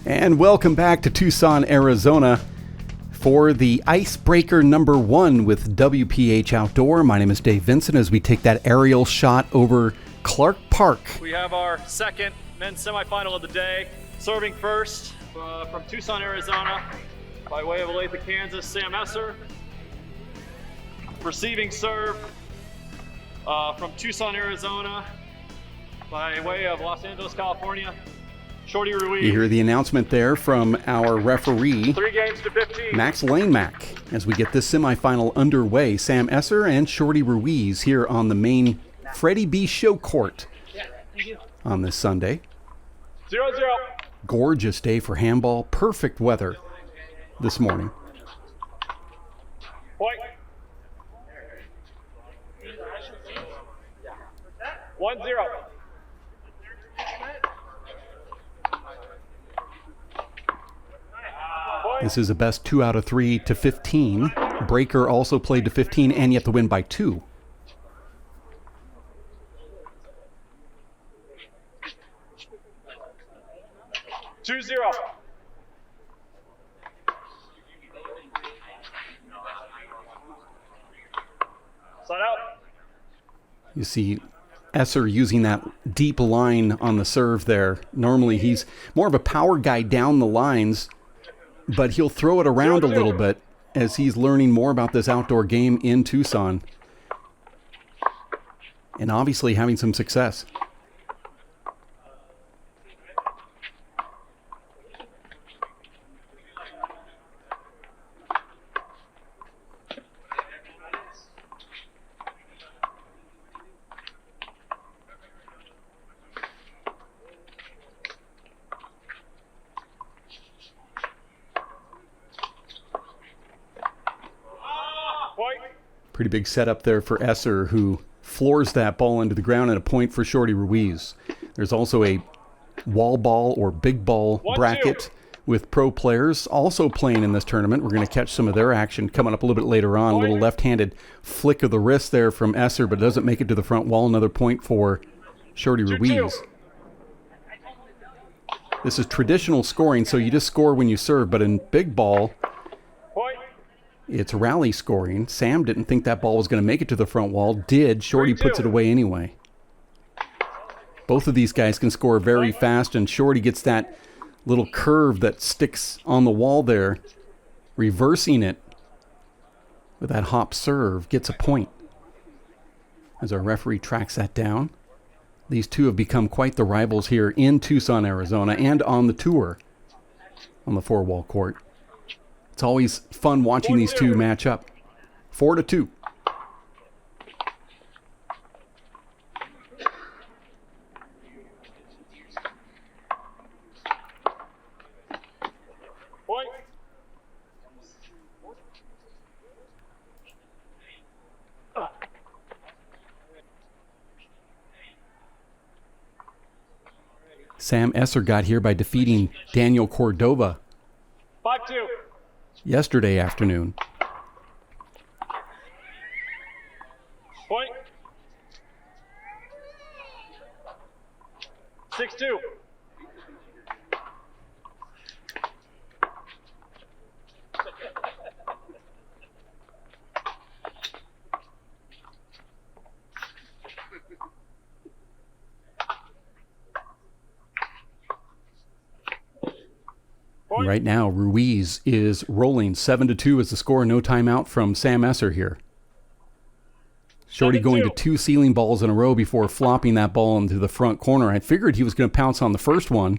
And welcome back to Tucson, Arizona for the Icebreaker number 1 with WPH Outdoor. My name is Dave Vincent as we take that aerial shot over Clark Park. We have our second men's semifinal of the day. Serving first from Tucson, Arizona, by way of Olathe, Kansas, Sam Esser. Receiving serve from Tucson, Arizona, by way of Los Angeles, California, Shorty Ruiz. You hear the announcement there from our referee, 3 games to 15. Max Lanemack, as we get this semifinal underway. Sam Esser and Shorty Ruiz here on the main Freddie B. Show Court on this Sunday. 0-0. Gorgeous day for handball. Perfect weather this morning. Point. 1-0. This is a best 2 out of 3 to 15. Breaker also played to 15 and yet to win by 2. Two 0. Side out. You see Esser using that deep line on the serve there. Normally he's more of a power guy down the lines, but he'll throw it around a little bit as he's learning more about this outdoor game in Tucson. And obviously having some success. Pretty big setup there for Esser, who floors that ball into the ground, and a point for Shorty Ruiz. There's also a wall ball or big ball bracket with pro players also playing in this tournament. We're going to catch some of their action coming up a little bit later on. A little left-handed flick of the wrist there from Esser, but doesn't make it to the front wall. Another point for Shorty Ruiz. This is traditional scoring, so you just score when you serve, but in big ball, it's rally scoring. Sam didn't think that ball was going to make it to the front wall. Did. Shorty puts it away anyway. Both of these guys can score very fast, and Shorty gets that little curve that sticks on the wall there. Reversing it with that hop serve gets a point. As our referee tracks that down. These two have become quite the rivals here in Tucson, Arizona, and on the tour on the 4-wall court. It's always fun watching these two match up. 4-2. Point. Sam Esser got here by defeating Daniel Cordova 5-2. yesterday afternoon. Point. 6-2. Right now, Ruiz is rolling 7-2 as the score. No timeout from Sam Esser here. Shorty going to 2 ceiling balls in a row before flopping that ball into the front corner. I figured he was going to pounce on the first one.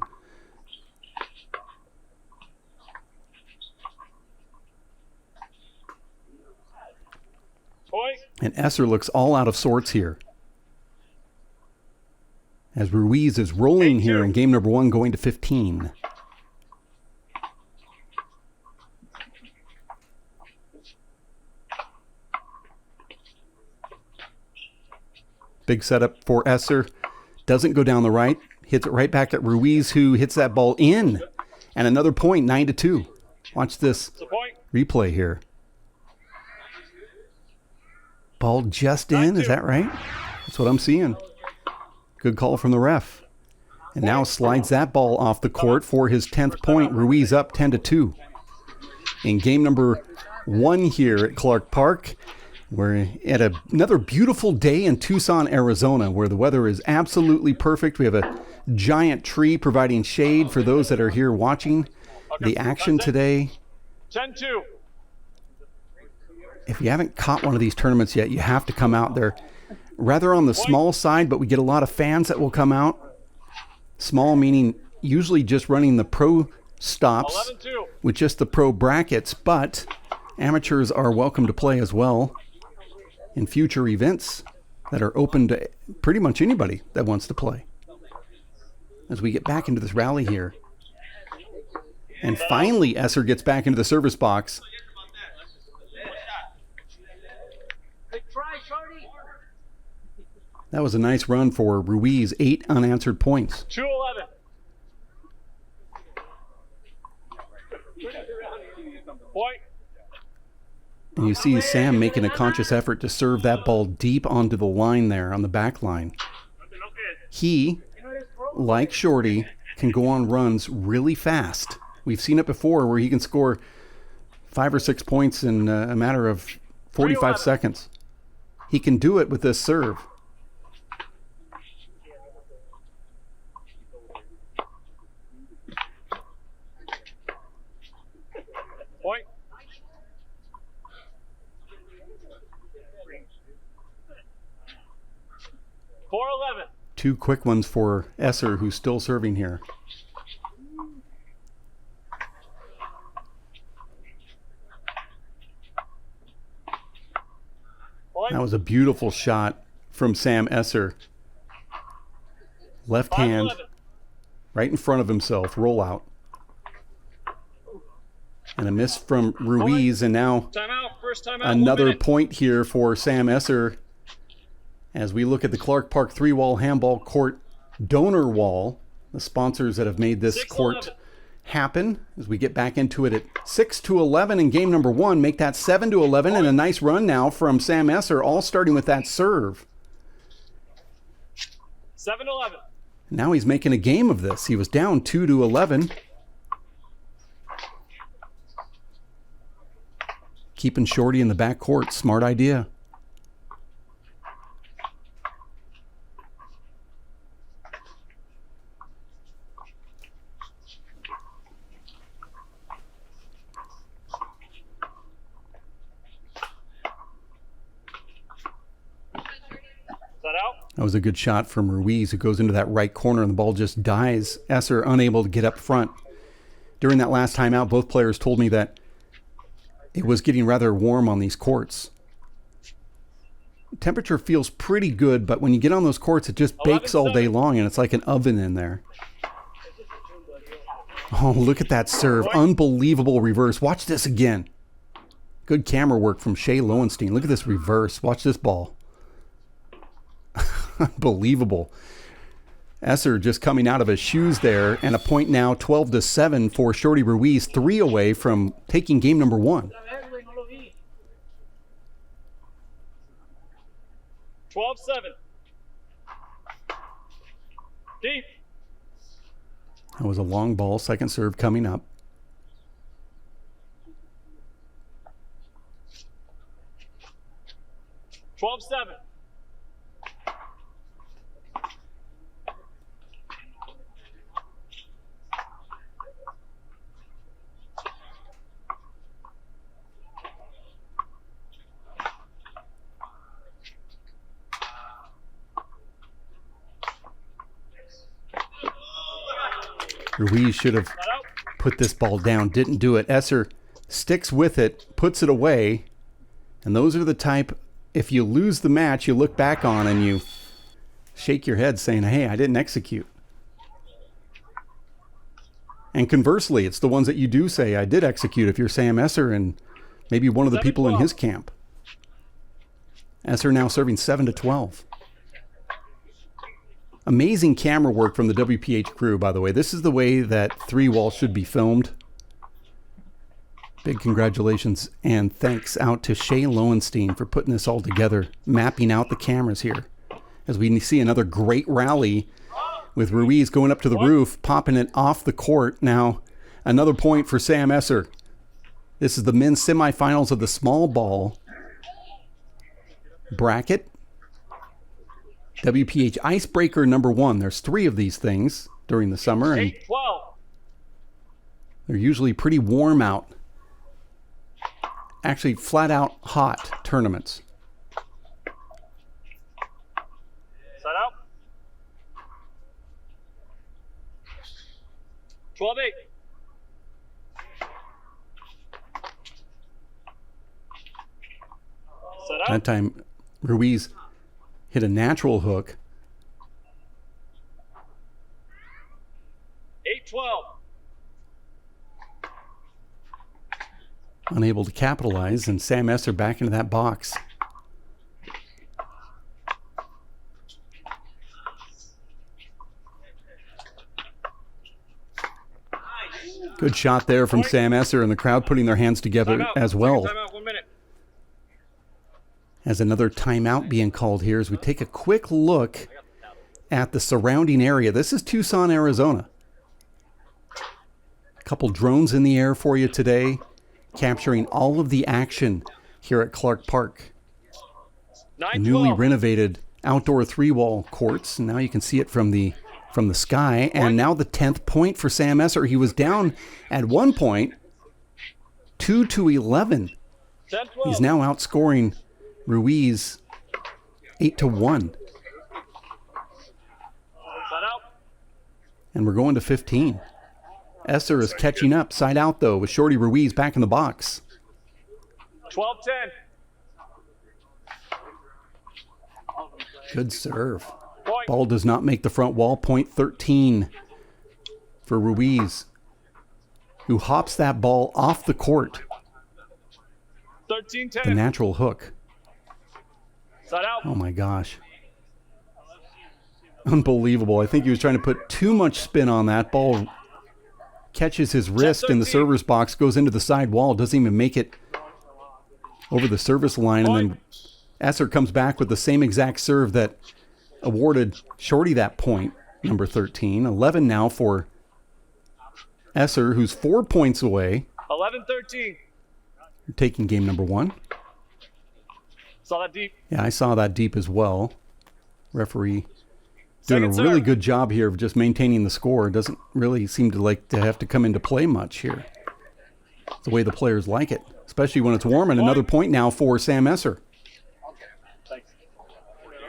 Point. And Esser looks all out of sorts here. As Ruiz is rolling here in game number 1, going to 15. Big setup for Esser. Doesn't go down the right. Hits it right back at Ruiz, who hits that ball in. And another point, 9-2. Watch this replay here. Ball just in, is that right? That's what I'm seeing. Good call from the ref. And now slides that ball off the court for his 10th point. Ruiz up 10-2. In game number 1 here at Clark Park, we're at another beautiful day in Tucson, Arizona, where the weather is absolutely perfect. We have a giant tree providing shade for those that are here watching the action today. 10-2. If you haven't caught one of these tournaments yet, you have to come out there. Rather on the small side, but we get a lot of fans that will come out. Small meaning usually just running the pro stops 11-2. with just the pro brackets, but amateurs are welcome to play as well in future events that are open to pretty much anybody that wants to play. As we get back into this rally here. And finally, Esser gets back into the service box. That was a nice run for Ruiz. 8 unanswered points. 2-11. Point. And you see Sam making a conscious effort to serve that ball deep onto the line there on the back line. He, like Shorty, can go on runs really fast. We've seen it before where he can score 5 or 6 points in a matter of 45 seconds. He can do it with this serve. Point. .411. 2 quick ones for Esser, who's still serving here. That was a beautiful shot from Sam Esser. Left hand, right in front of himself, roll out. And a miss from Ruiz, and now another point here for Sam Esser as we look at the Clark Park 3-wall handball court donor wall, the sponsors that have made this court happen, as we get back into it at 6-11 in game number 1, make that 7-11, and a nice run now from Sam Esser, all starting with that serve. 7-11. Now he's making a game of this. He was down 2-11. Keeping Shorty in the back court, smart idea. That was a good shot from Ruiz, who goes into that right corner and the ball just dies. Esser unable to get up front. During that last timeout, both players told me that it was getting rather warm on these courts. Temperature feels pretty good, but when you get on those courts, it just bakes all day long, and it's like an oven in there. Oh, look at that serve. Unbelievable reverse. Watch this again. Good camera work from Shea Lowenstein. Look at this reverse. Watch this ball. Unbelievable. Esser just coming out of his shoes there, and a point now, 12-7 for Shorty Ruiz, 3 away from taking game number 1. 12-7. Deep. That was a long ball, second serve coming up. .12-7. Ruiz should have put this ball down, didn't do it. Esser sticks with it, puts it away, and those are the type, if you lose the match, you look back on and you shake your head saying, hey, I didn't execute. And conversely, it's the ones that you do say, I did execute, if you're Sam Esser and maybe one of the people in his camp. Esser now serving 7-12. Amazing camera work from the WPH crew, by the way. This is the way that 3-wall should be filmed. Big congratulations and thanks out to Shea Lowenstein for putting this all together, mapping out the cameras here. As we see another great rally with Ruiz going up to the roof, popping it off the court. Now, another point for Sam Esser. This is the men's semifinals of the small ball bracket. WPH Icebreaker #1. There's 3 of these things during the summer, and 8-12. they're usually pretty warm out. Actually, flat out hot tournaments. Set out. 12-8. Set out. That time, Ruiz hit a natural hook. 8-12. Unable to capitalize, and Sam Esser back into that box. Good shot there from Sam Esser, and the crowd putting their hands together as well. Timeout, 1 minute. As another timeout being called here as we take a quick look at the surrounding area. This is Tucson, Arizona. A couple drones in the air for you today, capturing all of the action here at Clark Park. The newly renovated outdoor 3-wall courts. Now you can see it from the sky. And now the 10th point for Sam Esser. He was down at one point, 2-11. 10-12. He's now outscoring Ruiz 8-1. Set out. And we're going to 15. Esser is catching up, side out though, with Shorty Ruiz back in the box. 12-10. Good serve. Point. Ball does not make the front wall. Point 13 for Ruiz, who hops that ball off the court. 13-10. The natural hook. Set out. Oh my gosh. Unbelievable. I think he was trying to put too much spin on that ball. Catches his wrist in the server's box, goes into the side wall, doesn't even make it over the service line. And then Esser comes back with the same exact serve that awarded Shorty that point, number 13. 11 now for Esser, who's 4 points away. 11-13. Taking game number 1. Saw that deep. Yeah, I saw that deep as well. Referee doing Second a really serve. good job here of just maintaining the score. Doesn't really seem to like to have to come into play much here. It's the way the players like it, especially when it's warm. And another point now for Sam Esser.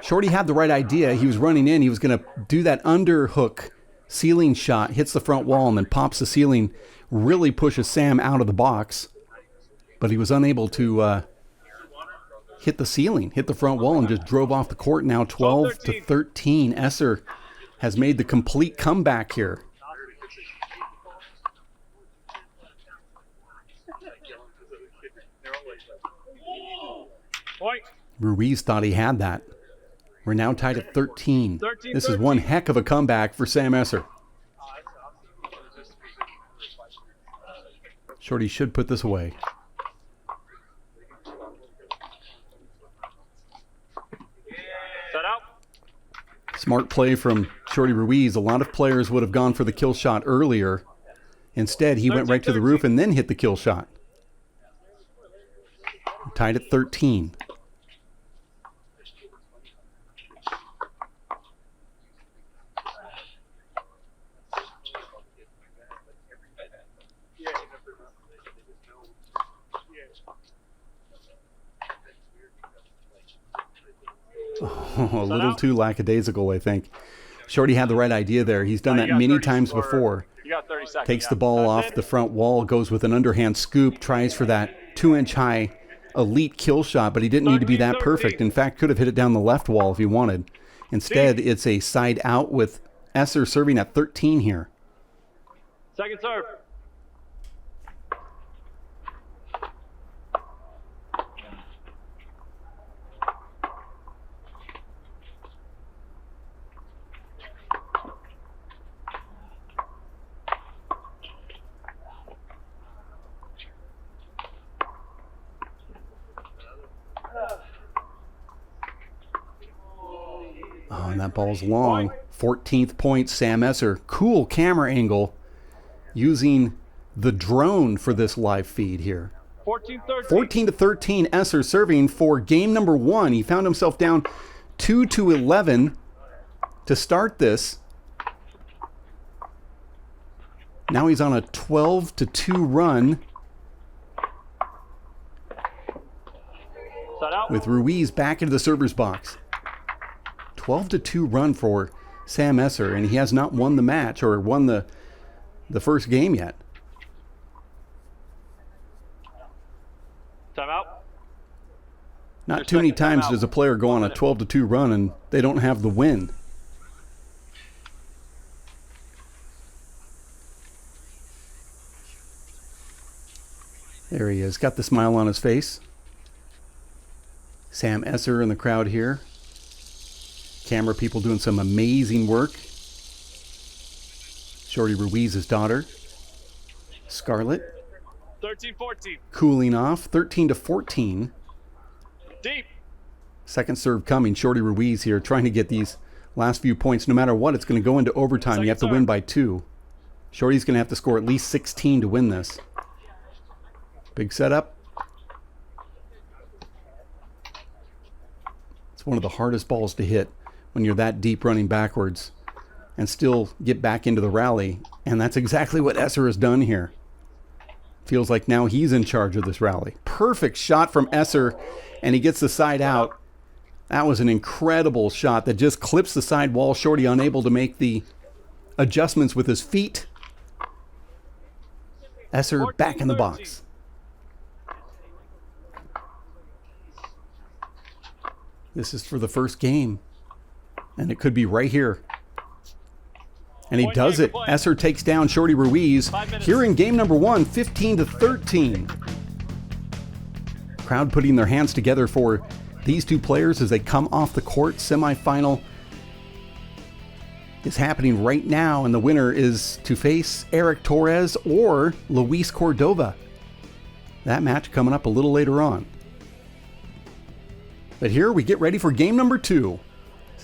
Shorty had the right idea. He was running in. He was going to do that underhook ceiling shot, hits the front wall, and then pops the ceiling, really pushes Sam out of the box. But he was unable to hit the ceiling, hit the front wall, and just drove off the court. Now 12-13. Esser has made the complete comeback here. Point. Ruiz thought he had that. We're now tied at 13. This is one heck of a comeback for Sam Esser. Shorty should put this away. Set out. Smart play from Shorty Ruiz. A lot of players would have gone for the kill shot earlier. Instead, he went right to the roof and then hit the kill shot. Tied at 13. Oh, a little too lackadaisical, I think. Shorty had the right idea there. He's done that many times before. You got 30 seconds. Takes the ball off the front wall, goes with an underhand scoop, tries for that 2-inch high elite kill shot, but he didn't need to be that perfect. In fact, could have hit it down the left wall if he wanted. Instead, it's a side out with Esser serving at 13 here. Second serve. Oh, and that ball's long. 14th point, Sam Esser. Cool camera angle using the drone for this live feed here. 14-13, Esser serving for game number 1. He found himself down 2-11 to start this. Now he's on a 12-2 run with Ruiz back into the server's box. 12-2 run for Sam Esser, and he has not won the match or won the first game yet. Timeout. Not too many times does a player go on a 12-2 run and they don't have the win. There he is, got the smile on his face. Sam Esser in the crowd here. Camera people doing some amazing work. Shorty Ruiz's daughter, Scarlett. 13-14. Cooling off, 13-14. Deep. Second serve coming. Shorty Ruiz here trying to get these last few points. No matter what, it's going to go into overtime. You have to win by 2. Shorty's going to have to score at least 16 to win this. Big setup. It's one of the hardest balls to hit when you're that deep running backwards and still get back into the rally. And that's exactly what Esser has done here. Feels like now he's in charge of this rally. Perfect shot from Esser, and he gets the side out. That was an incredible shot that just clips the side wall. Shorty unable to make the adjustments with his feet. Esser back in the box. This is for the first game, and it could be right here. And he does it. Esser takes down Shorty Ruiz here in game number 1, 15-13. Crowd putting their hands together for these two players as they come off the court. Semifinal is happening right now, and the winner is to face Eric Torres or Luis Cordova. That match coming up a little later on. But here we get ready for game number 2.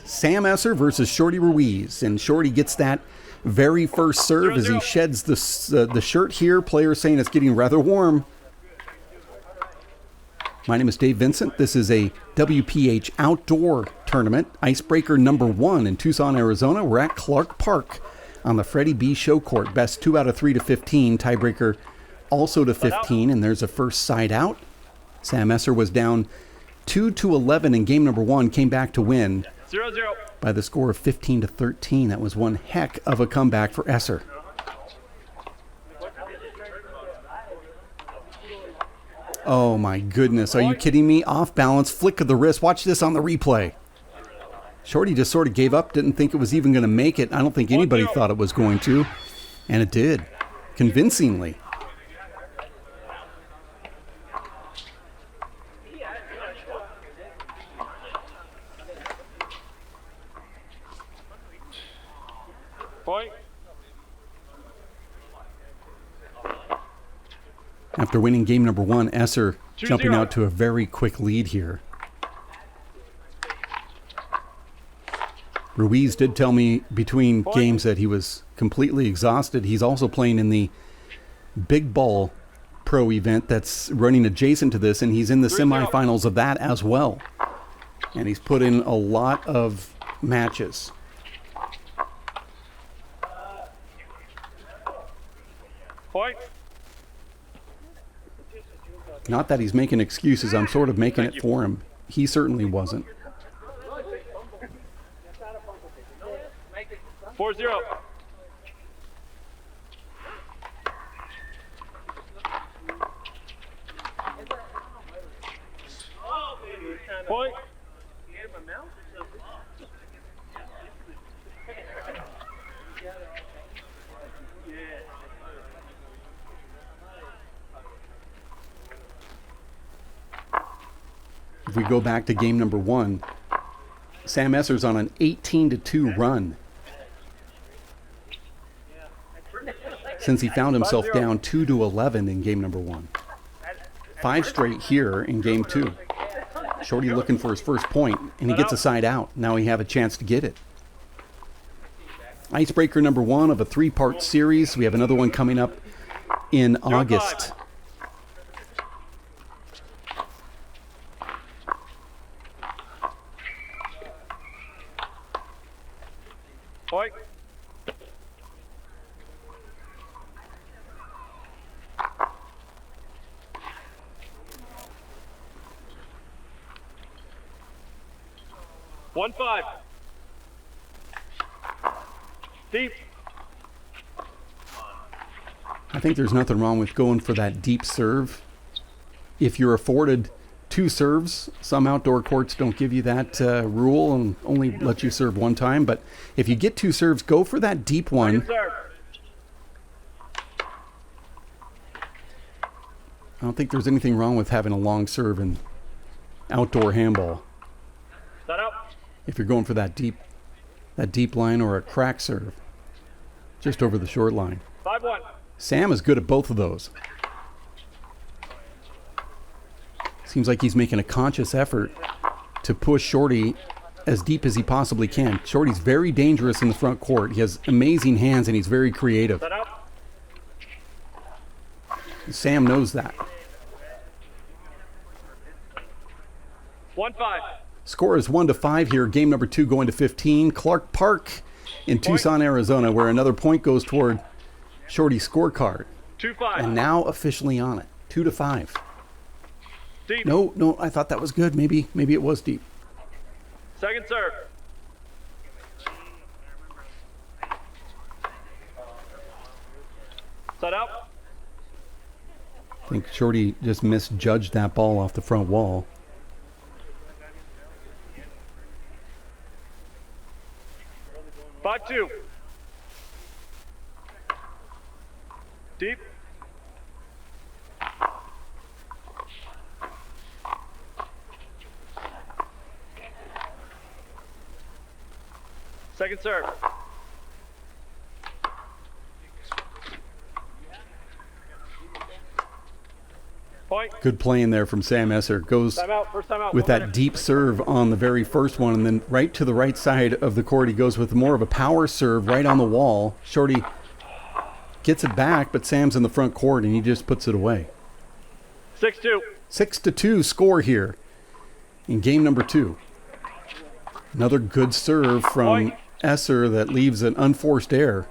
Sam Esser versus Shorty Ruiz, and Shorty gets that very first serve as he sheds the shirt here. Players saying it's getting rather warm. My name is Dave Vincent. This is a WPH outdoor tournament, Icebreaker number 1 in Tucson, Arizona. We're at Clark Park on the Freddie B show court. Best 2 out of 3 to 15. Tiebreaker also to 15, and there's a first side out. Sam Esser was down 2-11 in game number 1, came back to win 0-0 by the score of 15-13. That was one heck of a comeback for Esser. Oh my goodness, are you kidding me? Off balance, flick of the wrist. Watch this on the replay. Shorty just sort of gave up, didn't think it was even going to make it. I don't think anybody thought it was going to, and it did, convincingly. Point. After winning game number 1, Esser jumping out to a very quick lead here. Ruiz did tell me between games that he was completely exhausted. He's also playing in the Big Ball Pro event that's running adjacent to this, and he's in the semifinals of that as well. And he's put in a lot of matches. Point. Not that he's making excuses. I'm sort of making it for him. He certainly wasn't. 4-0. Point. If we go back to game number 1, Sam Esser's on an 18-2 run since he found himself down 2-11 in game number 1. 5 straight here in game 2. Shorty looking for his first point, and he gets a side out. Now he have a chance to get it. Icebreaker number 1 of a 3-part series. We have another one coming up in August. Point. One five. Deep. I think there's nothing wrong with going for that deep serve. If you're afforded 2 serves, some outdoor courts don't give you that rule and only let you serve 1 time. But if you get 2 serves, go for that deep one. I don't think there's anything wrong with having a long serve in outdoor handball. Set up. If you're going for that deep line or a crack serve, just over the short line. 5-1. Sam is good at both of those. Seems like he's making a conscious effort to push Shorty as deep as he possibly can. Shorty's very dangerous in the front court. He has amazing hands and he's very creative. Set up. Sam knows that. 1-5. Score is 1-5 here. Game number 2 going to 15. Clark Park in Tucson, Arizona, where another point goes toward Shorty's scorecard. 2-5. And now officially on it. 2-5. Deep. No, I thought that was good. Maybe it was deep. Second serve. Set up. I think Shorty just misjudged that ball off the front wall. Five two. Deep. Second serve. Point. Good play in there from Sam Esser. Goes Timeout. First timeout. with 1 that minute. deep serve on the very first one, and then right to the right side of the court, he goes with more of a power serve right on the wall. Shorty gets it back, but Sam's in the front court, and he just puts it away. 6-2. 6-2 score here in game number 2. Another good serve from Point. Esser that leaves an unforced error.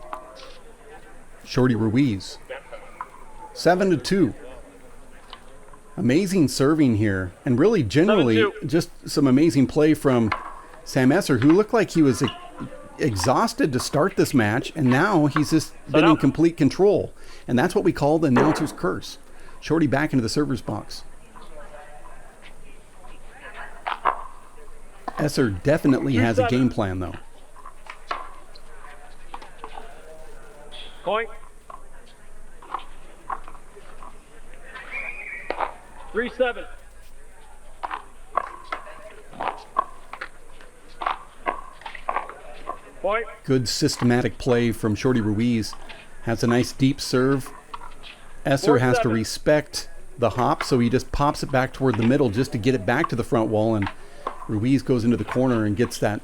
Shorty Ruiz. 7-2. Amazing serving here, and really generally 7-2. just some amazing play from Sam Esser, who looked like he was exhausted to start this match, and now he's just been in complete control. And that's what we call the announcer's curse. Shorty back into the server's box. Esser definitely has a game plan, though. Point. 3-7. Point. Good systematic play from Shorty Ruiz. Has a nice deep serve. Esser has to 4-7. respect the hop, so he just pops it back toward the middle just to get it back to the front wall, and Ruiz goes into the corner and gets that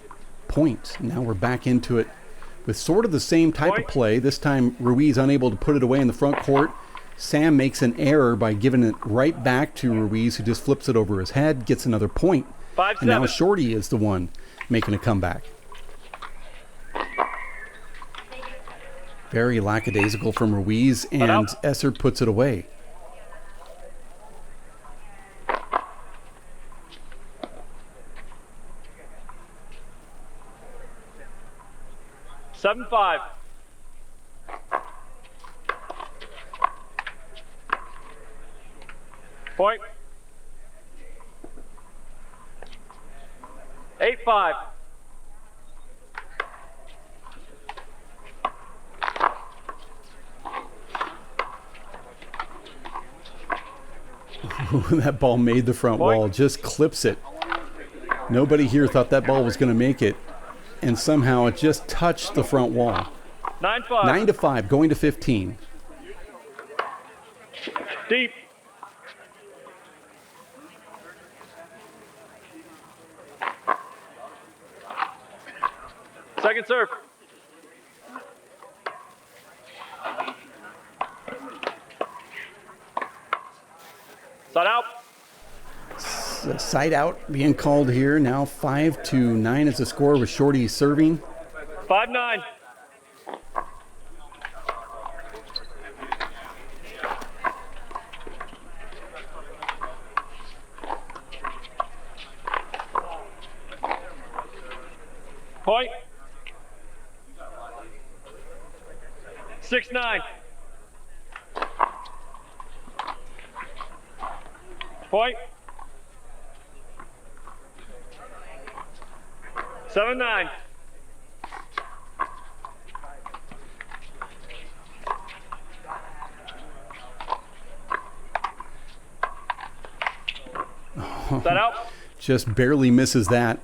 point. Now we're back into it with sort of the same type of play. This time Ruiz unable to put it away in the front court. Sam makes an error by giving it right back to Ruiz, who just flips it over his head, gets another point. 5-7. And now Shorty is the one making a comeback. Very lackadaisical from Ruiz, and Esser puts it away. Seven five. Point. 8-5. That ball made the front wall, just clips it. Nobody here thought that ball was going to make it, and somehow it just touched the front wall. 9-5. 9-5, going to 15. Deep. Second serve. Side out. Side out being called here. Now 5-9 is the score with Shorty serving. 5-9. Point. 6-9. Point. 7-9. That out. Just barely misses that.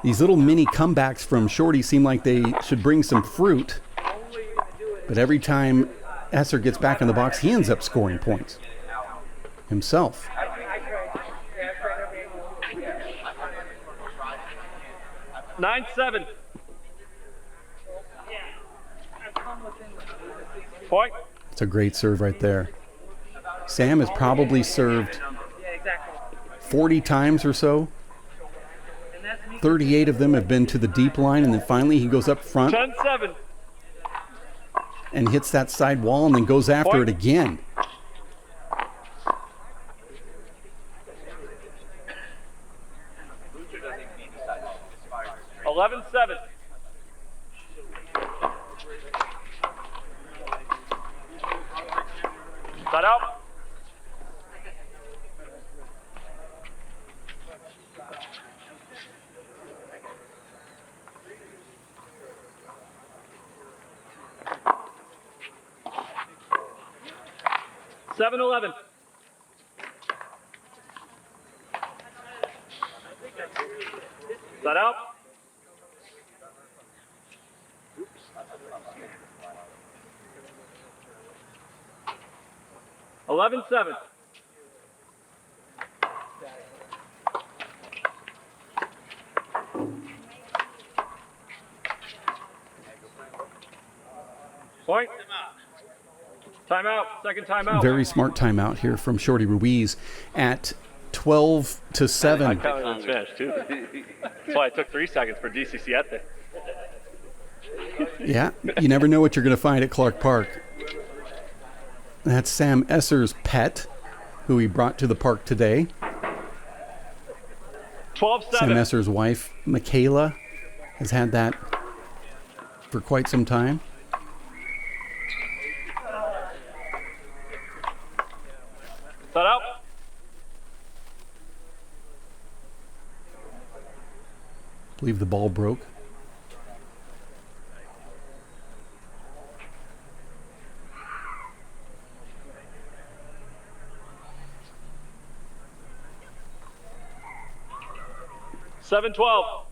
These little mini comebacks from Shorty seem like they should bring some fruit. But every time Esser gets back in the box, he ends up scoring points himself. 9-7. Point. It's a great serve right there. Sam has probably served 40 times or so. 38 of them have been to the deep line, and then finally he goes up front 10-7. and hits that side wall and then goes after it again. Eleven 7. Side out. Seven 11. Side out. Eleven 7. Point. Timeout. Second timeout. Very smart timeout here from Shorty Ruiz at 12-7. I counted on Spanish too. That's why I took 3 seconds for DC Siete. Yeah, you never know what you're going to find at Clark Park. That's Sam Esser's pet, who he brought to the park today. 12-7. Sam Esser's wife, Michaela, has had that for quite some time. Set out. I believe the ball broke. Seven 12.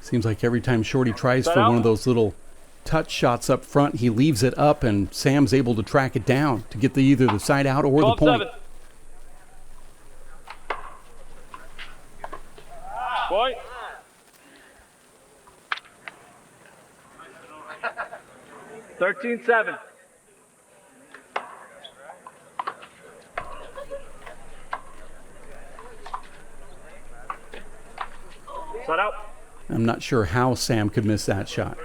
Seems like every time Shorty tries for one of those little touch shots up front, he leaves it up, and Sam's able to track it down to get either the side out or the point. 12-7. Point. Thirteen 7. Set out. I'm not sure how Sam could miss that shot.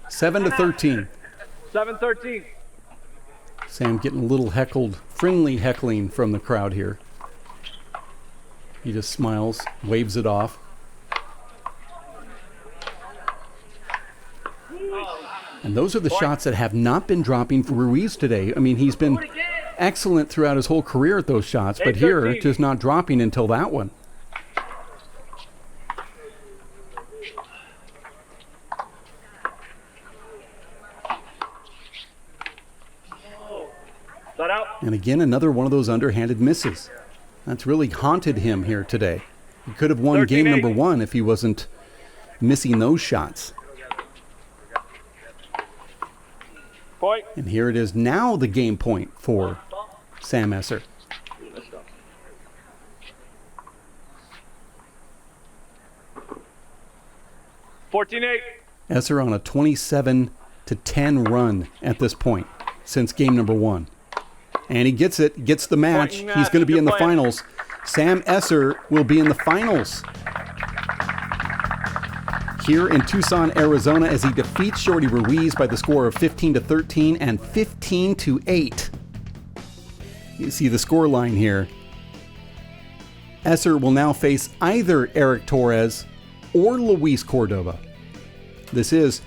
7-13. 7-13. Sam getting a little heckled, friendly heckling from the crowd here. He just smiles, waves it off. And those are the shots that have not been dropping for Ruiz today. I mean, he's been excellent throughout his whole career at those shots, but here, just not dropping until that one. And again, another one of those underhanded misses. That's really haunted him here today. He could have won game number 1 if he wasn't missing those shots. Point. And here it is now, the game point for Sam Esser. 14-8. Esser on a 27-10 run at this point since game number 1. And he gets it, gets the match. He's going to be in the finals. Sam Esser will be in the finals here in Tucson, Arizona, as he defeats Shorty Ruiz by the score of 15-13 and 15-8. You see the score line here. Esser will now face either Eric Torres or Luis Cordova. This is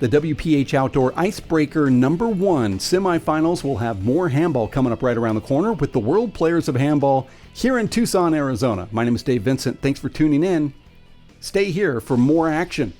the WPH Outdoor Icebreaker #1 semifinals. We'll have more handball coming up right around the corner with the World Players of Handball here in Tucson, Arizona. My name is Dave Vincent. Thanks for tuning in. Stay here for more action.